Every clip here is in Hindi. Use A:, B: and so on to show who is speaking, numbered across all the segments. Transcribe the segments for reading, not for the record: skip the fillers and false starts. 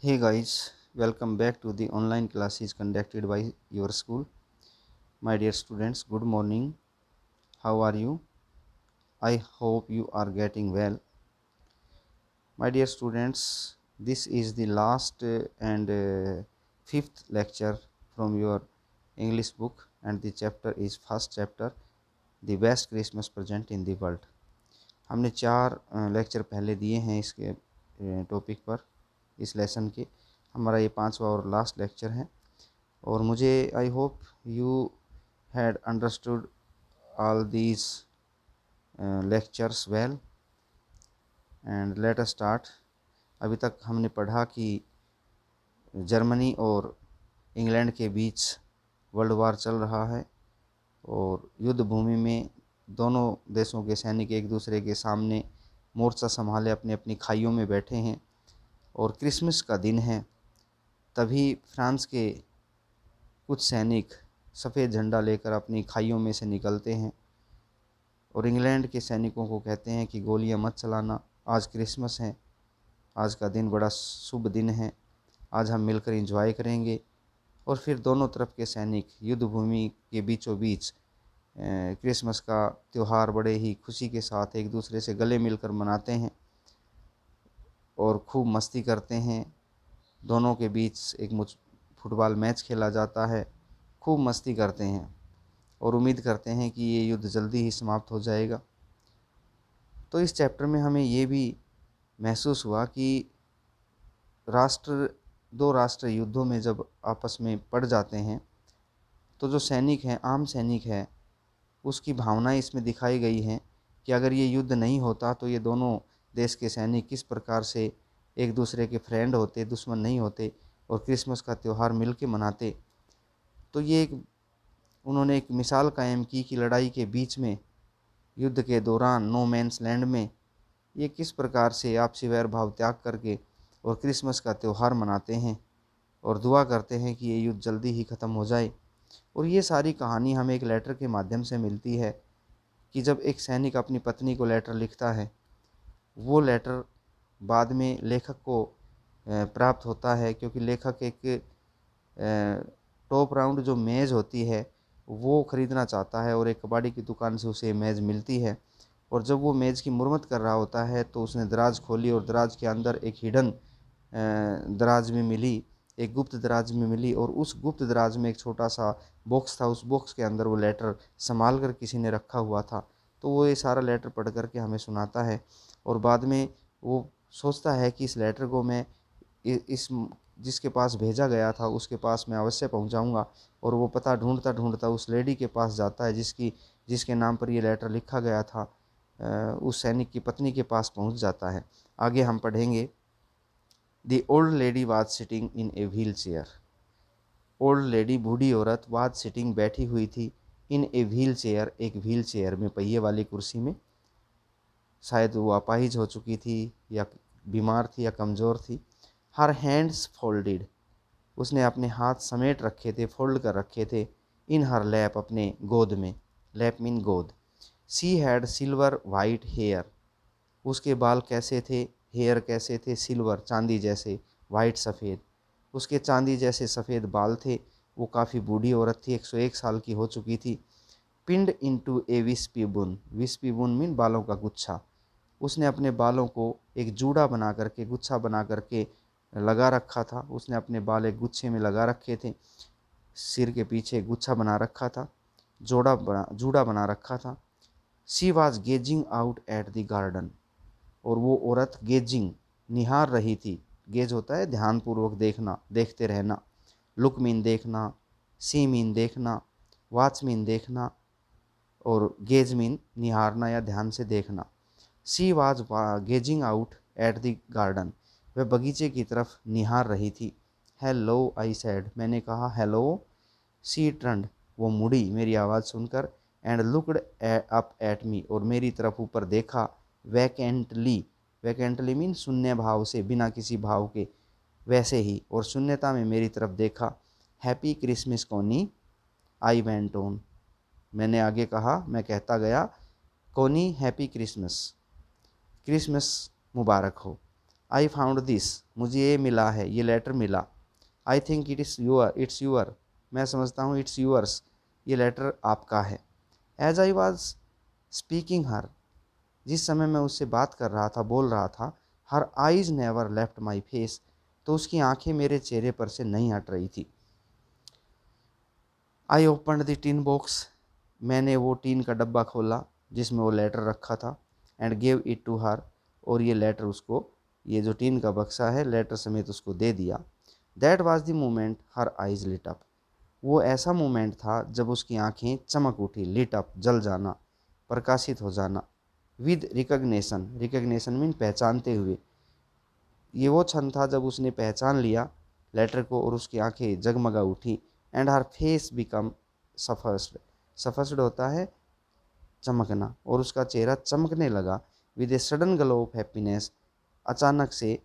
A: Hey guys, welcome back to the online classes conducted by your school. My dear students, good morning. How are you? I hope you are getting well. My dear students, this is the last and fifth lecture from your English book, and the chapter is first chapter, the best Christmas present in the world. हमने चार लेक्चर पहले दिए हैं इसके टॉपिक पर, इस लेसन के। हमारा ये पांचवा और लास्ट लेक्चर है, और मुझे I hope you had understood all these lectures well and let us start. अभी तक हमने पढ़ा कि जर्मनी और इंग्लैंड के बीच वर्ल्ड वार चल रहा है, और युद्ध भूमि में दोनों देशों के सैनिक एक दूसरे के सामने मोर्चा संभाले अपनी अपनी खाइयों में बैठे हैं, और क्रिसमस का दिन है। तभी फ्रांस के कुछ सैनिक सफ़ेद झंडा लेकर अपनी खाइयों में से निकलते हैं, और इंग्लैंड के सैनिकों को कहते हैं कि गोलियां मत चलाना, आज क्रिसमस है, आज का दिन बड़ा शुभ दिन है, आज हम मिलकर एंजॉय करेंगे। और फिर दोनों तरफ के सैनिक युद्ध भूमि के बीचों बीच क्रिसमस का त्यौहार बड़े ही खुशी के साथ एक दूसरे से गले मिलकर मनाते हैं और खूब मस्ती करते हैं। दोनों के बीच एक फुटबॉल मैच खेला जाता है, खूब मस्ती करते हैं और उम्मीद करते हैं कि ये युद्ध जल्दी ही समाप्त हो जाएगा। तो इस चैप्टर में हमें ये भी महसूस हुआ कि दो राष्ट्र युद्धों में जब आपस में पड़ जाते हैं तो जो सैनिक हैं, आम सैनिक है, उसकी भावनाएं इसमें दिखाई गई हैं कि अगर ये युद्ध नहीं होता तो ये दोनों देश के सैनिक किस प्रकार से एक दूसरे के फ्रेंड होते, दुश्मन नहीं होते, और क्रिसमस का त्यौहार मिल के मनाते। तो ये उन्होंने एक मिसाल कायम की कि लड़ाई के बीच में, युद्ध के दौरान, नो मैंस लैंड में ये किस प्रकार से आपसी वैर भाव त्याग करके और क्रिसमस का त्यौहार मनाते हैं और दुआ करते हैं कि ये युद्ध जल्दी ही ख़त्म हो जाए। और ये सारी कहानी हमें एक लेटर के माध्यम से मिलती है कि जब एक सैनिक अपनी पत्नी को लेटर लिखता है, वो लेटर बाद में लेखक को प्राप्त होता है, क्योंकि लेखक एक टॉप राउंड जो मेज़ होती है वो ख़रीदना चाहता है, और एक कबाड़ी की दुकान से उसे मेज़ मिलती है। और जब वो मेज़ की मुरम्मत कर रहा होता है तो उसने दराज खोली, और दराज के अंदर एक हिडन दराज में मिली, एक गुप्त दराज में मिली, और उस गुप्त दराज में एक छोटा सा बॉक्स था। उस बॉक्स के अंदर वो लेटर संभाल कर किसी ने रखा हुआ था। तो वो ये सारा लेटर पढ़ कर के हमें सुनाता है, और बाद में वो सोचता है कि इस लेटर को मैं इस जिसके पास भेजा गया था उसके पास मैं अवश्य पहुंचाऊंगा। और वो पता ढूंढता ढूंढता उस लेडी के पास जाता है जिसके नाम पर ये लेटर लिखा गया था। उस सैनिक की पत्नी के पास पहुंच जाता है। आगे हम पढ़ेंगे, the old lady was sitting in a wheel chair. Old lady, बूढ़ी औरत, वाज सिटिंग, बैठी हुई थी, इन ए व्हील चेयर, एक व्हील चेयर में, पहिए वाली कुर्सी में। शायद वो अपाहिज हो चुकी थी, या बीमार थी, या कमज़ोर थी। हर हैंड्स फोल्डेड, उसने अपने हाथ समेट रखे थे, फोल्ड कर रखे थे। इन हर लैप, अपने गोद में, लैप मीन गोद। She had silver white hair, उसके बाल कैसे थे, हेयर कैसे थे, सिल्वर, चांदी जैसे, वाइट, सफ़ेद, उसके चांदी जैसे सफ़ेद बाल थे। वो काफ़ी बूढ़ी औरत थी, 101 साल की हो चुकी थी। पिंड इनटू ए विस्पी बुन, विस्पी बुन मीन बालों का गुच्छा। उसने अपने बालों को एक जूड़ा बना करके, गुच्छा बना करके लगा रखा था। उसने अपने बाल एक गुच्छे में लगा रखे थे, सिर के पीछे गुच्छा बना रखा था, जूड़ा बना रखा था। She was gazing out at the garden, और वो औरत गेजिंग, निहार रही थी। गेज होता है ध्यानपूर्वक देखना, देखते रहना। लुक मीन देखना, सी मीन देखना, वॉच मीन देखना, और गेज मीन निहारना या ध्यान से देखना। She was gazing out at the garden, वह बगीचे की तरफ निहार रही थी। हेलो आई सेड, मैंने कहा हेलो। सी टर्न्ड, वो मुड़ी मेरी आवाज़ सुनकर। And looked up at me, और मेरी तरफ ऊपर देखा। वैकेंटली, वैकेंटली मीन शून्य भाव से, बिना किसी भाव के, वैसे ही, और शून्यता में मेरी तरफ देखा। हैप्पी क्रिसमस कोनी, आई वेंट ऑन, मैंने आगे कहा, मैं कहता गया, कोनी हैप्पी क्रिसमस, क्रिसमस मुबारक हो। आई फाउंड दिस, मुझे ये मिला है, ये लेटर मिला। आई थिंक इट्स यूअर, मैं समझता हूँ इट्स यूअर्स, ये लेटर आपका है। एज आई वॉज स्पीकिंग हर, जिस समय मैं उससे बात कर रहा था, बोल रहा था, her eyes never left my face, तो उसकी आंखें मेरे चेहरे पर से नहीं हट रही थी। I open the tin box, मैंने वो टीन का डब्बा खोला जिसमें वो लेटर रखा था, and gave it to her, और ये लेटर उसको, ये जो टीन का बक्सा है, लेटर समेत उसको दे दिया। That was the moment her eyes lit up, वो ऐसा मोमेंट था जब उसकी आंखें चमक उठी। लिट अप, जल जाना, प्रकाशित हो जाना। विद रिकग्निशन, रिकग्निशन मीन पहचानते हुए, ये वो क्षण था जब उसने पहचान लिया लेटर को और उसकी आंखें जगमगा उठी। एंड हर फेस बिकम सफर्स्ड, सफर्स्ड होता है चमकना, और उसका चेहरा चमकने लगा। With a sudden glow of happiness, अचानक से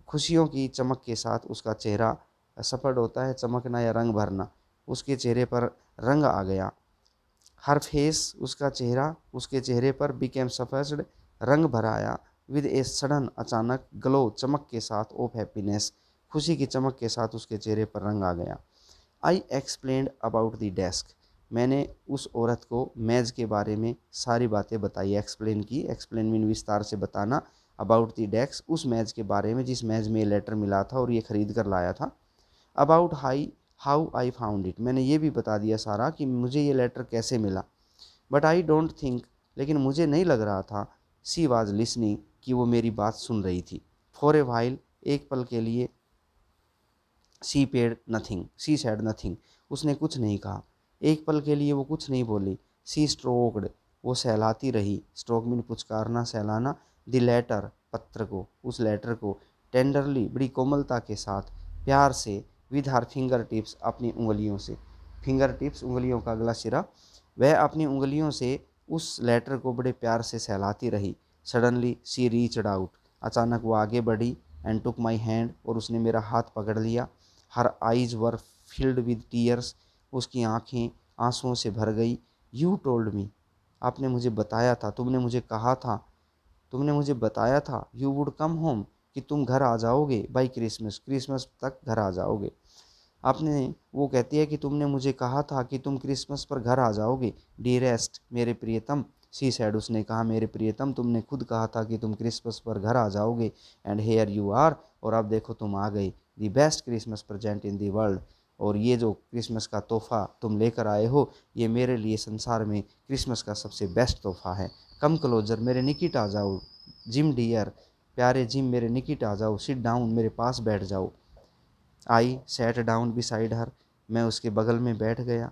A: खुशियों की चमक के साथ उसका चेहरा, सफर्ड होता है चमकना या रंग भरना, उसके चेहरे पर रंग आ गया। हर फेस, उसका चेहरा, उसके चेहरे पर बिकेम सफर्स्ड, रंग भराया। विद ए सडन, अचानक, ग्लो, चमक के साथ, ऑफ हैप्पीनेस, खुशी की चमक के साथ उसके चेहरे पर रंग आ गया। आई एक्सप्लेन्ड अबाउट द डेस्क, मैंने उस औरत को मेज़ के बारे में सारी बातें बताई, एक्सप्लेन की। एक्सप्लेन मीन विस्तार से बताना, अबाउट द डेस्क, उस मेज़ के बारे में जिस मेज़ में ये लेटर मिला था और ये ख़रीद कर लाया था। About how I found it, मैंने ये भी बता दिया सारा कि मुझे ये लेटर कैसे मिला। बट आई डोंट थिंक, लेकिन मुझे नहीं लग रहा था, सी वाज लिसनिंग, कि वो मेरी बात सुन रही थी। फॉर ए वाइल, एक पल के लिए, सी पेड नथिंग, सी सैड नथिंग, उसने कुछ नहीं कहा। एक पल के लिए वो कुछ नहीं बोली। सी स्ट्रोक्ड, वो सहलाती रही। स्ट्रोक मीन पुचकारना, सहलाना। द लेटर, पत्र को, उस लेटर को। टेंडरली, बड़ी कोमलता के साथ, प्यार से। विद हर फिंगर टिप्स, अपनी उंगलियों से। फिंगर टिप्स, उंगलियों का अगला सिरा। वह अपनी उंगलियों से उस लेटर को बड़े प्यार से सहलाती रही। सडनली सी रीच्ड आउट, अचानक वो आगे बढ़ी। एंड टुक माई हैंड, और उसने मेरा हाथ पकड़ लिया। हर eyes were filled with tears, उसकी आंखें आंसुओं से भर गई। यू टोल्ड मी, आपने मुझे बताया था, तुमने मुझे कहा था, तुमने मुझे बताया था, यू वुड कम होम, कि तुम घर आ जाओगे, बाई क्रिसमस, क्रिसमस तक घर आ जाओगे। आपने, वो कहती है कि तुमने मुझे कहा था कि तुम क्रिसमस पर घर आ जाओगे। डियरेस्ट, मेरे प्रियतम। सी सैड, उसने कहा, मेरे प्रियतम, तुमने खुद कहा था कि तुम क्रिसमस पर घर आ जाओगे। एंड हेयर यू आर, और अब देखो तुम आ गई। The best Christmas present in the world, और ये जो क्रिसमस का तोहफ़ा तुम लेकर आए हो, ये मेरे लिए संसार में क्रिसमस का सबसे बेस्ट तोहफ़ा है। कम क्लोजर, मेरे निकट आ जाओ। जिम डियर, प्यारे जिम, मेरे निकट आ जाओ। सिट डाउन, मेरे पास बैठ जाओ। I sat down beside her, मैं उसके बगल में बैठ गया।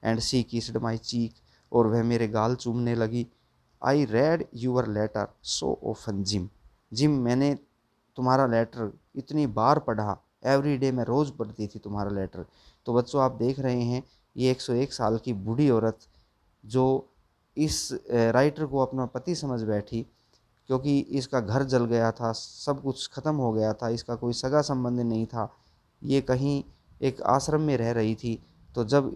A: एंड सी किस्ड माई चीक, और वह मेरे गाल चूमने लगी। I read your letter so often Jim, Jim, मैंने तुम्हारा लेटर इतनी बार पढ़ा। एवरी डे, मैं रोज़ पढ़ती थी तुम्हारा लेटर। तो बच्चों, आप देख रहे हैं, ये 101 साल की बूढ़ी औरत जो इस राइटर को अपना पति समझ बैठी, क्योंकि इसका घर जल गया था, सब कुछ ख़त्म हो गया था, इसका कोई सगा संबंध नहीं था, ये कहीं एक आश्रम में रह रही थी। तो जब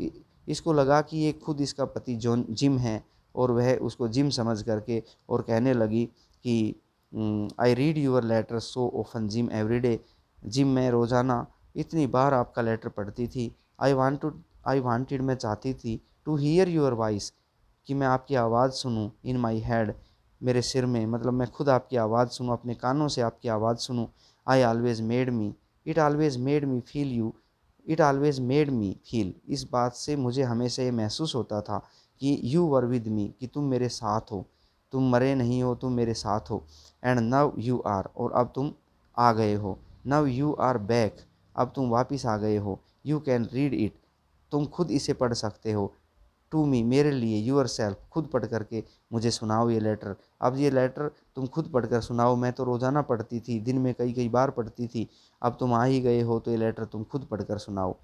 A: इसको लगा कि ये खुद इसका पति जॉन जिम है, और वह उसको जिम समझ करके और कहने लगी कि I read your letter so often Jim every day, Jim, मैं रोज़ाना इतनी बार आपका लेटर पढ़ती थी। आई वांटेड, मैं चाहती थी, टू हीयर यूअर वॉइस, कि मैं आपकी आवाज़ सुनूं। इन माई हेड, मेरे सिर में, मतलब मैं खुद आपकी आवाज़ सुनूं, अपने कानों से आपकी आवाज़ सुनूं। I always made me, it always made me feel you, it always made me feel, इस बात से मुझे हमेशा ये महसूस होता था कि यू वर विद मी, कि तुम मेरे साथ हो, तुम मरे नहीं हो, तुम मेरे साथ हो। एंड नव यू आर, और अब तुम आ गए हो। नव यू आर बैक, अब तुम वापस आ गए हो। यू कैन रीड इट, तुम खुद इसे पढ़ सकते हो। टू मी, मेरे लिए। यूअर सेल्फ, खुद पढ़ करके मुझे सुनाओ ये लेटर। अब ये लेटर तुम खुद पढ़कर सुनाओ, मैं तो रोज़ाना पढ़ती थी, दिन में कई कई बार पढ़ती थी, अब तुम आ ही गए हो, तो ये लेटर तुम खुद पढ़कर सुनाओ।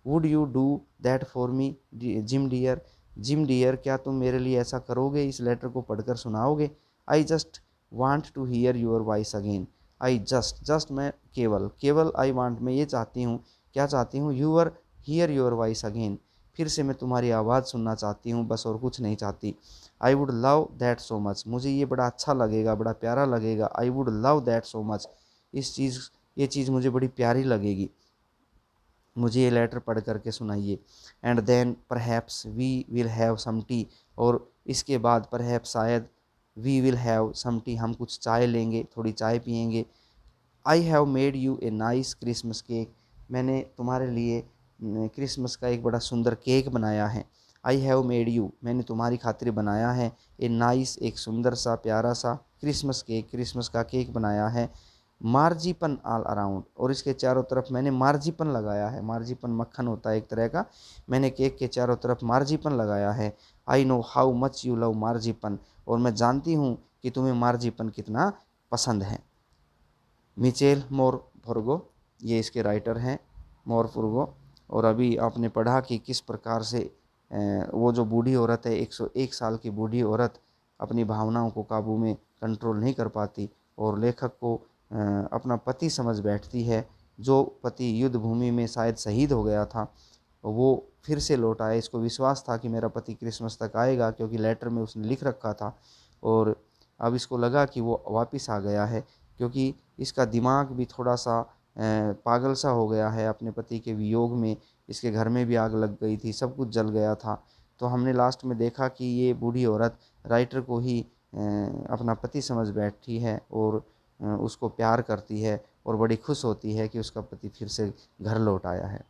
A: Would you do that for me Jim dear, Jim dear, क्या तुम मेरे लिए ऐसा करोगे, इस लेटर को पढ़कर सुनाओगे। I just want to hear your voice again, I just, just मैं केवल, केवल, आई वांट, मैं ये चाहती हूँ, क्या चाहती हूँ, your, hear your voice again, फिर से मैं तुम्हारी आवाज़ सुनना चाहती हूँ, बस और कुछ नहीं चाहती। I would love that so much, मुझे ये बड़ा अच्छा लगेगा, बड़ा प्यारा लगेगा। I would love that so much, ये चीज़ मुझे बड़ी प्यारी लगेगी, मुझे ये लेटर पढ़ करके सुनाइए। And then perhaps we will have some tea, और इसके बाद परहैप्स शायद, we will have some tea, हम कुछ चाय लेंगे, थोड़ी चाय पियेंगे। I have made you a nice Christmas cake, मैंने तुम्हारे लिए क्रिसमस का एक बड़ा सुंदर केक बनाया है। आई हैव मेड यू, मैंने तुम्हारी खातिर बनाया है, ए नाइस, एक सुंदर सा प्यारा सा क्रिसमस केक, क्रिसमस का केक बनाया है। मार्जीपन ऑल अराउंड, और इसके चारों तरफ मैंने मार्जीपन लगाया है, मार्जीपन मक्खन होता है एक तरह का, मैंने केक के चारों तरफ मार्जीपन लगाया है। I know how much you love marzipan, और मैं जानती हूँ कि तुम्हें मार्जीपन कितना पसंद है। मिचेल मोरफुर्गो, ये इसके राइटर हैं, मोरफुर्गो। और अभी आपने पढ़ा कि किस प्रकार से वो जो बूढ़ी औरत है, 101 साल की बूढ़ी औरत अपनी भावनाओं को काबू में कंट्रोल नहीं कर पाती, और लेखक को अपना पति समझ बैठती है, जो पति युद्ध भूमि में शायद शहीद हो गया था, वो फिर से लौट आया। इसको विश्वास था कि मेरा पति क्रिसमस तक आएगा, क्योंकि लेटर में उसने लिख रखा था, और अब इसको लगा कि वो वापस आ गया है, क्योंकि इसका दिमाग भी थोड़ा सा पागल सा हो गया है अपने पति के वियोग में। इसके घर में भी आग लग गई थी, सब कुछ जल गया था। तो हमने लास्ट में देखा कि ये बूढ़ी औरत राइटर को ही अपना पति समझ बैठी है, और उसको प्यार करती है, और बड़ी खुश होती है कि उसका पति फिर से घर लौट आया है।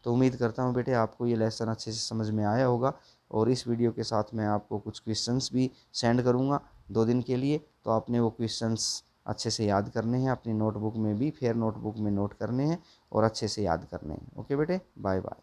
A: तो उम्मीद करता हूँ बेटे आपको ये लेसन अच्छे से समझ में आया होगा, और इस वीडियो के साथ मैं आपको कुछ क्वेश्चंस भी सेंड करूँगा 2 दिन के लिए, तो आपने वो क्वेश्चंस अच्छे से याद करने हैं, अपनी नोटबुक में भी, फेयर नोटबुक में नोट करने हैं, और अच्छे से याद करने हैं। ओके बेटे, बाय बाय।